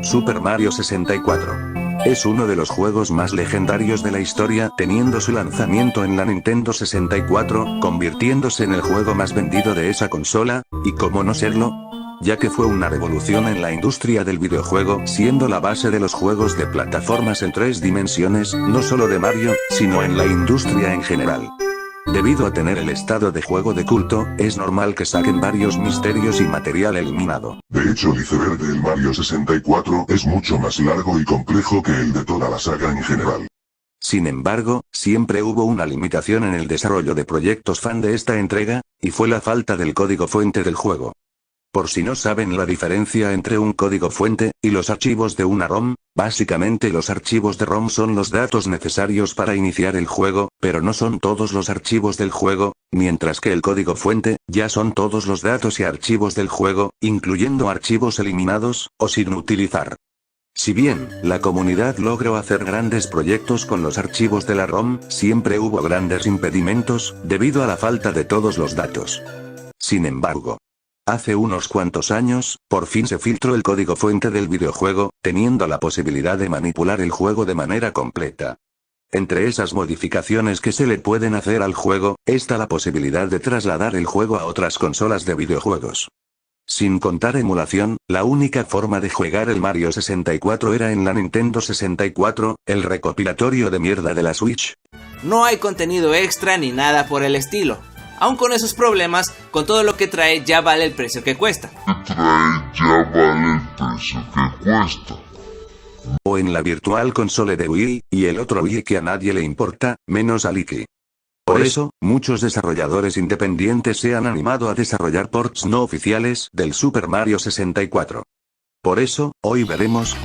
Super Mario 64. Es uno de los juegos más legendarios de la historia, teniendo su lanzamiento en la Nintendo 64, convirtiéndose en el juego más vendido de esa consola, y cómo no serlo, ya que fue una revolución en la industria del videojuego, siendo la base de los juegos de plataformas en 3 dimensiones, no solo de Mario, sino en la industria en general. Debido a tener el estado de juego de culto, es normal que saquen varios misterios y material eliminado. De hecho, el iceberg del Mario 64 es mucho más largo y complejo que el de toda la saga en general. Sin embargo, siempre hubo una limitación en el desarrollo de proyectos fan de esta entrega, y fue la falta del código fuente del juego. Por si no saben la diferencia entre un código fuente y los archivos de una ROM, básicamente los archivos de ROM son los datos necesarios para iniciar el juego, pero no son todos los archivos del juego, mientras que el código fuente ya son todos los datos y archivos del juego, incluyendo archivos eliminados o sin utilizar. Si bien la comunidad logró hacer grandes proyectos con los archivos de la ROM, siempre hubo grandes impedimentos debido a la falta de todos los datos. Sin embargo, hace unos cuantos años, por fin se filtró el código fuente del videojuego, teniendo la posibilidad de manipular el juego de manera completa. Entre esas modificaciones que se le pueden hacer al juego, está la posibilidad de trasladar el juego a otras consolas de videojuegos. Sin contar emulación, la única forma de jugar el Mario 64 era en la Nintendo 64, el recopilatorio de mierda de la Switch. No hay contenido extra ni nada por el estilo. Aún con esos problemas, con todo lo que trae ya vale el precio que cuesta. O en la Virtual Console de Wii, y el otro Wii que a nadie le importa, menos a Iki. Por eso, muchos desarrolladores independientes se han animado a desarrollar ports no oficiales del Super Mario 64. Por eso, hoy veremos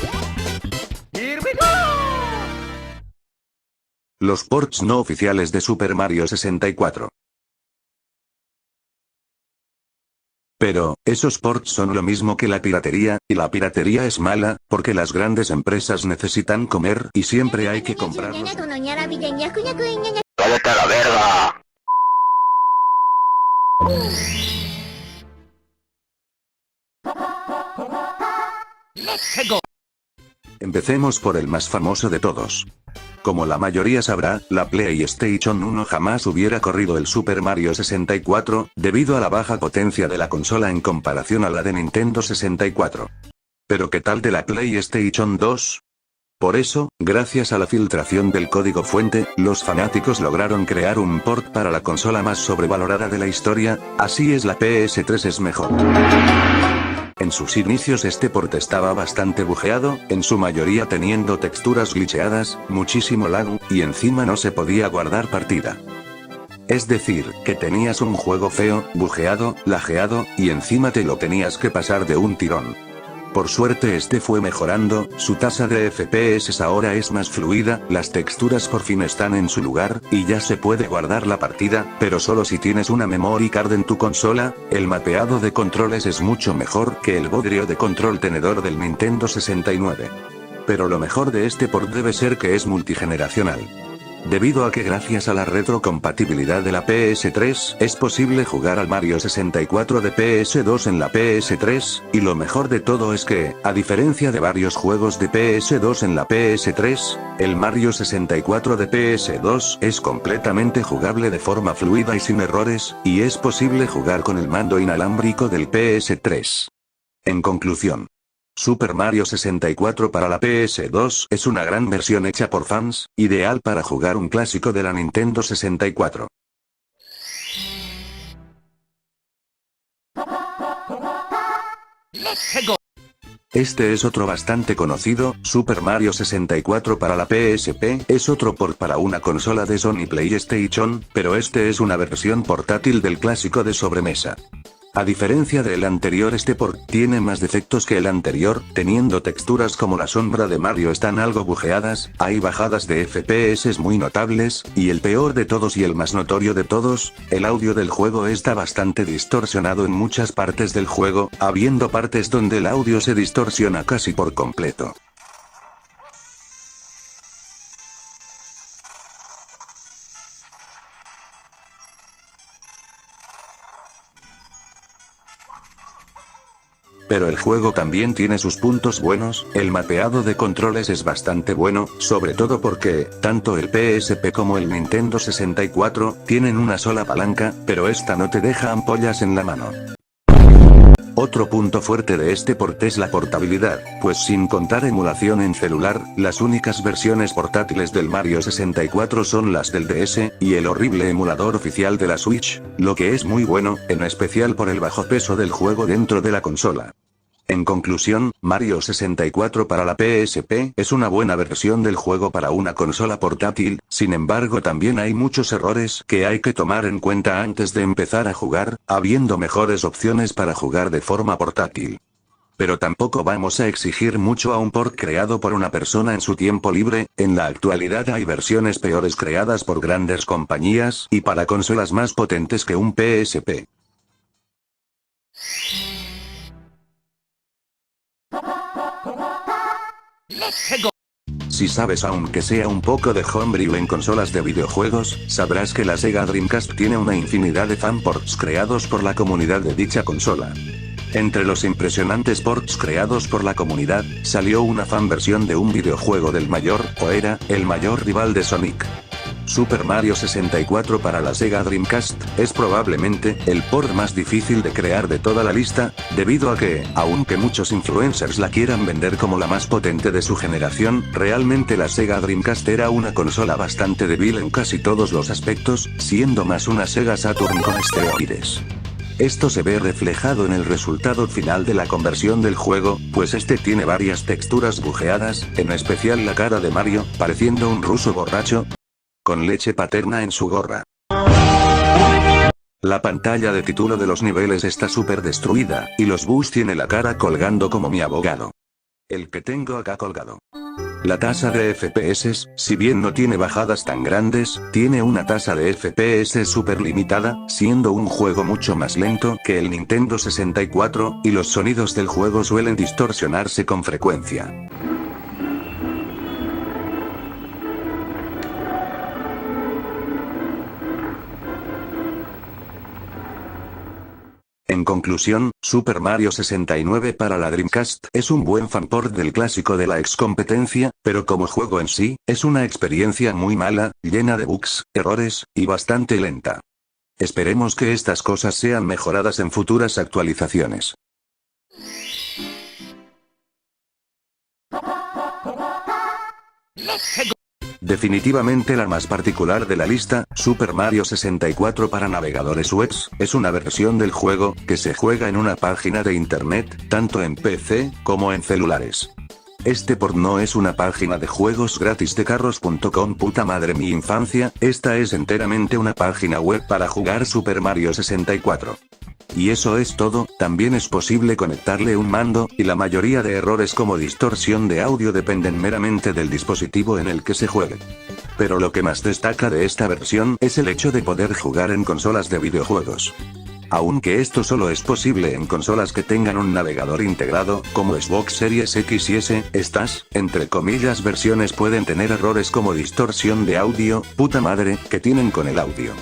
los ports no oficiales de Super Mario 64. Pero, esos ports son lo mismo que la piratería, y la piratería es mala, porque las grandes empresas necesitan comer y siempre hay que comprarlos. ¡Cállate a la verga! Empecemos por el más famoso de todos. Como la mayoría sabrá, la PlayStation 1 jamás hubiera corrido el Super Mario 64, debido a la baja potencia de la consola en comparación a la de Nintendo 64. Pero ¿qué tal de la PlayStation 2? Por eso, gracias a la filtración del código fuente, los fanáticos lograron crear un port para la consola más sobrevalorada de la historia, así es la PS3 es mejor. En sus inicios este port estaba bastante bugueado, en su mayoría teniendo texturas glitcheadas, muchísimo lag, y encima no se podía guardar partida. Es decir, que tenías un juego feo, bugueado, lagueado, y encima te lo tenías que pasar de un tirón. Por suerte este fue mejorando, su tasa de FPS ahora es más fluida, las texturas por fin están en su lugar, y ya se puede guardar la partida, pero solo si tienes una memory card en tu consola. El mapeado de controles es mucho mejor que el bodrio de control tenedor del Nintendo 69. Pero lo mejor de este port debe ser que es multigeneracional. Debido a que gracias a la retrocompatibilidad de la PS3, es posible jugar al Mario 64 de PS2 en la PS3, y lo mejor de todo es que, a diferencia de varios juegos de PS2 en la PS3, el Mario 64 de PS2 es completamente jugable de forma fluida y sin errores, y es posible jugar con el mando inalámbrico del PS3. En conclusión, Super Mario 64 para la PS2 es una gran versión hecha por fans, ideal para jugar un clásico de la Nintendo 64. Este es otro bastante conocido, Super Mario 64 para la PSP, es otro port para una consola de Sony PlayStation, pero este es una versión portátil del clásico de sobremesa. A diferencia del anterior, este port tiene más defectos que el anterior, teniendo texturas como la sombra de Mario están algo bugueadas, hay bajadas de FPS muy notables, y el peor de todos y el más notorio de todos, el audio del juego está bastante distorsionado en muchas partes del juego, habiendo partes donde el audio se distorsiona casi por completo. Pero el juego también tiene sus puntos buenos, el mapeado de controles es bastante bueno, sobre todo porque, tanto el PSP como el Nintendo 64, tienen una sola palanca, pero esta no te deja ampollas en la mano. Otro punto fuerte de este port es la portabilidad, pues sin contar emulación en celular, las únicas versiones portátiles del Mario 64 son las del DS, y el horrible emulador oficial de la Switch, lo que es muy bueno, en especial por el bajo peso del juego dentro de la consola. En conclusión, Mario 64 para la PSP es una buena versión del juego para una consola portátil, sin embargo también hay muchos errores que hay que tomar en cuenta antes de empezar a jugar, habiendo mejores opciones para jugar de forma portátil. Pero tampoco vamos a exigir mucho a un port creado por una persona en su tiempo libre, en la actualidad hay versiones peores creadas por grandes compañías y para consolas más potentes que un PSP. Si sabes aunque sea un poco de homebrew en consolas de videojuegos, sabrás que la Sega Dreamcast tiene una infinidad de fanports creados por la comunidad de dicha consola. Entre los impresionantes ports creados por la comunidad, salió una fanversión de un videojuego del mayor, o era, el mayor rival de Sonic. Super Mario 64 para la Sega Dreamcast, es probablemente, el port más difícil de crear de toda la lista, debido a que, aunque muchos influencers la quieran vender como la más potente de su generación, realmente la Sega Dreamcast era una consola bastante débil en casi todos los aspectos, siendo más una Sega Saturn con esteroides. Esto se ve reflejado en el resultado final de la conversión del juego, pues este tiene varias texturas bujeadas, en especial la cara de Mario, pareciendo un ruso borracho, con leche paterna en su gorra. La pantalla de título de los niveles está súper destruida, y los boss tiene la cara colgando como mi abogado. El que tengo acá colgado. La tasa de FPS, si bien no tiene bajadas tan grandes, tiene una tasa de FPS súper limitada, siendo un juego mucho más lento que el Nintendo 64, y los sonidos del juego suelen distorsionarse con frecuencia. En conclusión, Super Mario 69 para la Dreamcast es un buen fanport del clásico de la ex competencia, pero como juego en sí, es una experiencia muy mala, llena de bugs, errores, y bastante lenta. Esperemos que estas cosas sean mejoradas en futuras actualizaciones. Definitivamente la más particular de la lista, Super Mario 64 para navegadores webs, es una versión del juego, que se juega en una página de internet, tanto en PC, como en celulares. Este port no es una página de juegos gratis de carros.com, puta madre mi infancia, esta es enteramente una página web para jugar Super Mario 64. Y eso es todo, también es posible conectarle un mando, y la mayoría de errores como distorsión de audio dependen meramente del dispositivo en el que se juegue. Pero lo que más destaca de esta versión es el hecho de poder jugar en consolas de videojuegos. Aunque esto solo es posible en consolas que tengan un navegador integrado, como Xbox Series X y S, estas, entre comillas versiones pueden tener errores como distorsión de audio, puta madre, que tienen con el audio.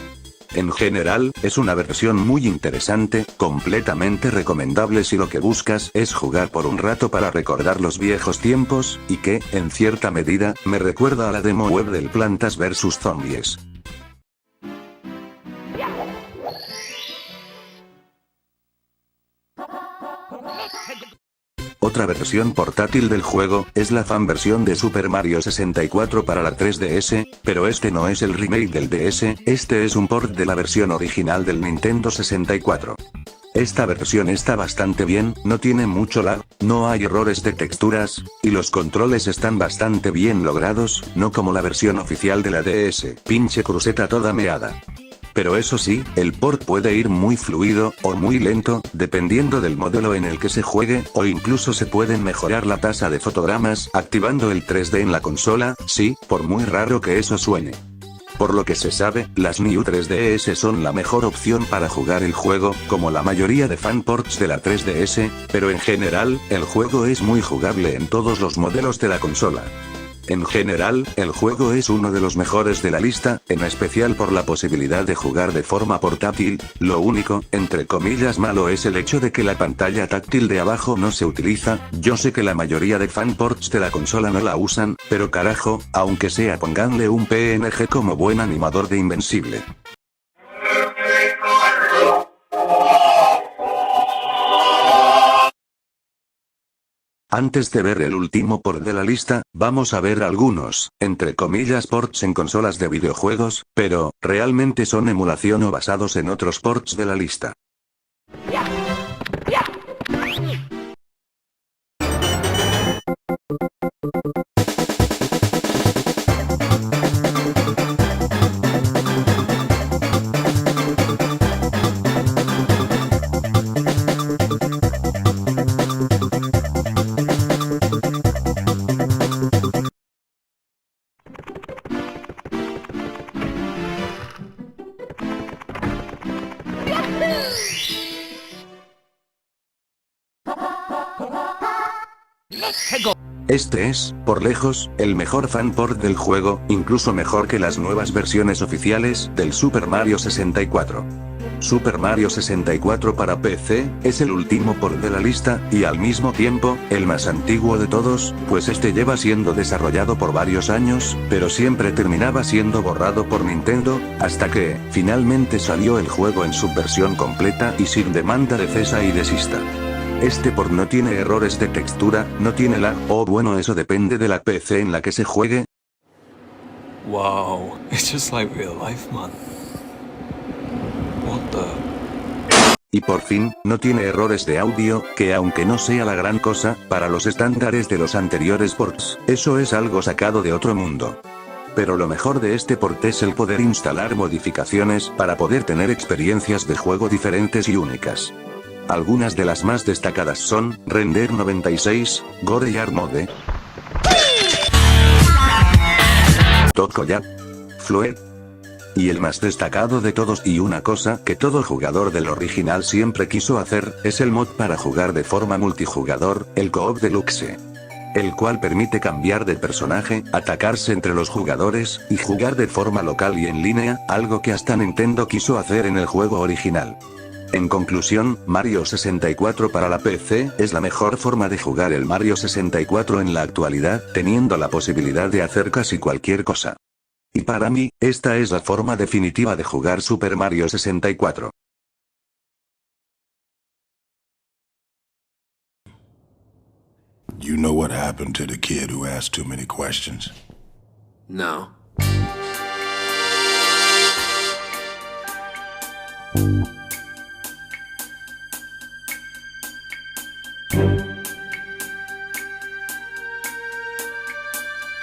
En general, es una versión muy interesante, completamente recomendable si lo que buscas es jugar por un rato para recordar los viejos tiempos, y que, en cierta medida, me recuerda a la demo web del Plantas vs Zombies. Otra versión portátil del juego, es la fanversión de Super Mario 64 para la 3DS, pero este no es el remake del DS, este es un port de la versión original del Nintendo 64. Esta versión está bastante bien, no tiene mucho lag, no hay errores de texturas, y los controles están bastante bien logrados, no como la versión oficial de la DS, pinche cruceta toda meada. Pero eso sí, el port puede ir muy fluido, o muy lento, dependiendo del modelo en el que se juegue, o incluso se pueden mejorar la tasa de fotogramas, activando el 3D en la consola, sí, por muy raro que eso suene. Por lo que se sabe, las New 3DS son la mejor opción para jugar el juego, como la mayoría de fanports de la 3DS, pero en general, el juego es muy jugable en todos los modelos de la consola. En general, el juego es uno de los mejores de la lista, en especial por la posibilidad de jugar de forma portátil. Lo único, entre comillas, malo es el hecho de que la pantalla táctil de abajo no se utiliza. Yo sé que la mayoría de fanports de la consola no la usan, pero carajo, aunque sea pónganle un PNG como buen animador de Invencible. Antes de ver el último port de la lista, vamos a ver algunos, entre comillas, ports en consolas de videojuegos, pero, realmente son emulación o basados en otros ports de la lista. Este es, por lejos, el mejor fanport del juego, incluso mejor que las nuevas versiones oficiales del Super Mario 64. Super Mario 64 para PC, es el último port de la lista, y al mismo tiempo, el más antiguo de todos, pues este lleva siendo desarrollado por varios años, pero siempre terminaba siendo borrado por Nintendo, hasta que, finalmente salió el juego en su versión completa y sin demanda de cesa y desista. Este port no tiene errores de textura, no tiene lag, o bueno, eso depende de la PC en la que se juegue. Wow, it's just like real life, man. What the... Y por fin, no tiene errores de audio, que aunque no sea la gran cosa, para los estándares de los anteriores ports, eso es algo sacado de otro mundo. Pero lo mejor de este port es el poder instalar modificaciones para poder tener experiencias de juego diferentes y únicas. Algunas de las más destacadas son, Render 96, Gore Yard Mode, Tokoya, Floet, y el más destacado de todos y una cosa que todo jugador del original siempre quiso hacer, es el mod para jugar de forma multijugador, el Co-op Deluxe. El cual permite cambiar de personaje, atacarse entre los jugadores, y jugar de forma local y en línea, algo que hasta Nintendo quiso hacer en el juego original. En conclusión, Mario 64 para la PC es la mejor forma de jugar el Mario 64 en la actualidad, teniendo la posibilidad de hacer casi cualquier cosa. Y para mí, esta es la forma definitiva de jugar Super Mario 64. You know what happened to the kid who asked too many questions? No.